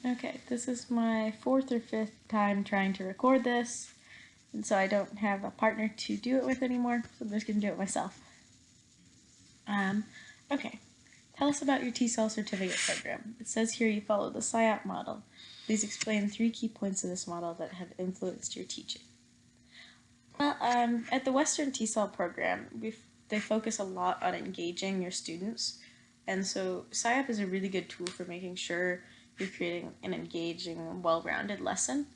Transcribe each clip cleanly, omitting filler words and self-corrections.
Okay, this is my fourth or fifth time trying to record this, and so I don't have a partner to do it with anymore, so I'm just going to do it myself. Um, okay, tell us about your T-cell certificate program. It says here you follow the SIOP model. Please explain 3 key points of this model that have influenced your teaching. Well, at the Western T-cell program, they focus a lot on engaging your students, and so SIOP is a really good tool for making sure you're creating an engaging, well-rounded lesson.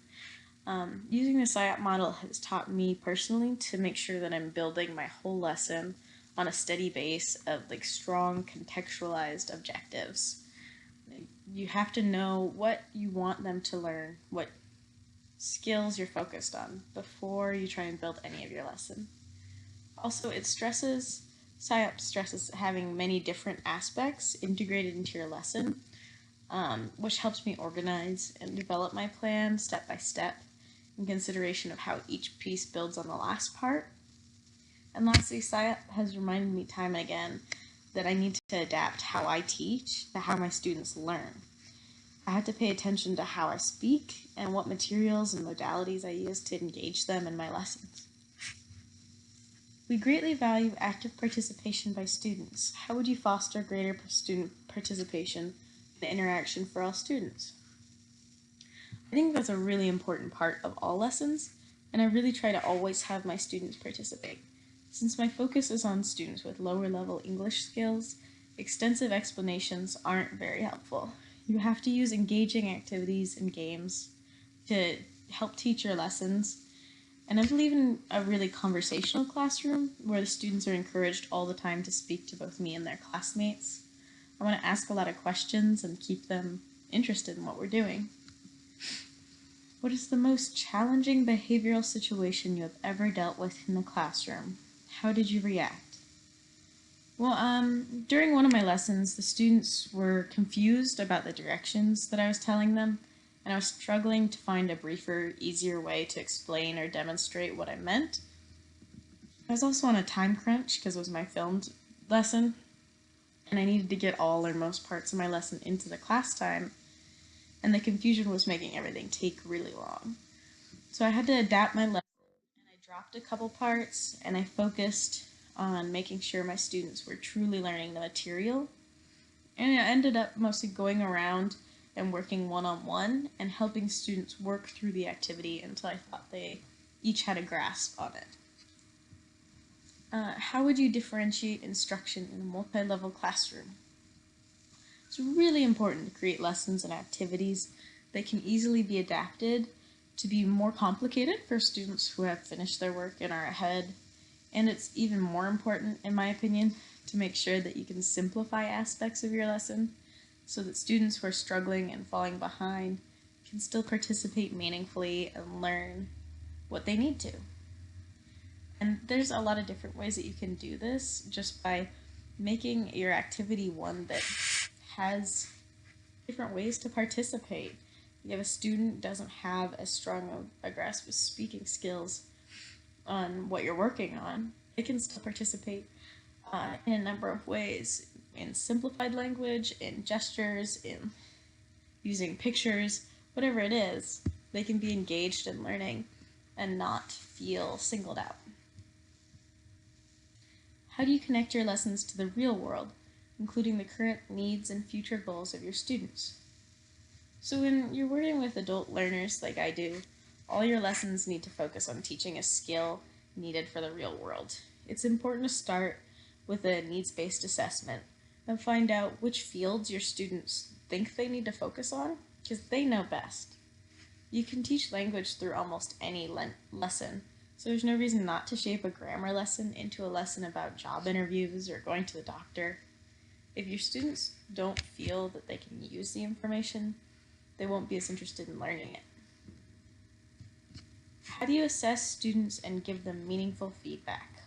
Using the SIOP model has taught me personally to make sure that I'm building my whole lesson on a steady base of like strong contextualized objectives. You have to know what you want them to learn, what skills you're focused on before you try and build any of your lesson. Also, SIOP stresses having many different aspects integrated into your lesson, which helps me organize and develop my plan step by step in consideration of how each piece builds on the last part. And lastly, SIOP has reminded me time and again that I need to adapt how I teach to how my students learn. I have to pay attention to how I speak and what materials and modalities I use to engage them in my lessons. We greatly value active participation by students. How would you foster greater student participation and interaction for all students? I think that's a really important part of all lessons, and I really try to always have my students participate. Since my focus is on students with lower level English skills, extensive explanations aren't very helpful. You have to use engaging activities and games to help teach your lessons. And I believe in a really conversational classroom where the students are encouraged all the time to speak to both me and their classmates. I want to ask a lot of questions and keep them interested in what we're doing. What is the most challenging behavioral situation you have ever dealt with in the classroom? How did you react? Well, during one of my lessons, the students were confused about the directions that I was telling them, and I was struggling to find a briefer, easier way to explain or demonstrate what I meant. I was also on a time crunch because it was my filmed lesson, and I needed to get all or most parts of my lesson into the class time, and the confusion was making everything take really long. So I had to adapt my lesson, and I dropped a couple parts, and I focused on making sure my students were truly learning the material. And I ended up mostly going around and working one-on-one and helping students work through the activity until I thought they each had a grasp on it. How would you differentiate instruction in a multi-level classroom? It's really important to create lessons and activities that can easily be adapted to be more complicated for students who have finished their work and are ahead. And it's even more important, in my opinion, to make sure that you can simplify aspects of your lesson so that students who are struggling and falling behind can still participate meaningfully and learn what they need to. And there's a lot of different ways that you can do this just by making your activity one that has different ways to participate. If a student doesn't have as strong a grasp of speaking skills on what you're working on, they can still participate in a number of ways, in simplified language, in gestures, in using pictures, whatever it is, they can be engaged in learning and not feel singled out. How do you connect your lessons to the real world, including the current needs and future goals of your students? So when you're working with adult learners like I do, all your lessons need to focus on teaching a skill needed for the real world. It's important to start with a needs-based assessment and find out which fields your students think they need to focus on, because they know best. You can teach language through almost any lesson, so there's no reason not to shape a grammar lesson into a lesson about job interviews or going to the doctor. If your students don't feel that they can use the information, they won't be as interested in learning it. How do you assess students and give them meaningful feedback?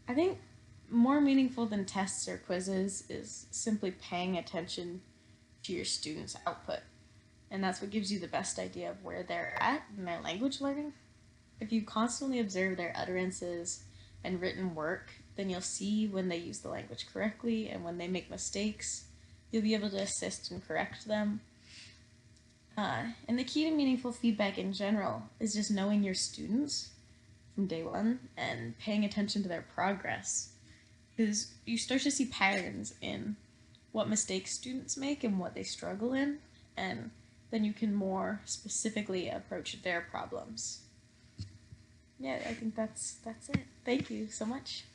I think more meaningful than tests or quizzes is simply paying attention to your students' output. And that's what gives you the best idea of where they're at in their language learning. If you constantly observe their utterances and written work, then you'll see when they use the language correctly and when they make mistakes. You'll be able to assist and correct them. And the key to meaningful feedback in general is just knowing your students from day one and paying attention to their progress. Because you start to see patterns in what mistakes students make and what they struggle in, and then you can more specifically approach their problems. Yeah, I think that's it. Thank you so much.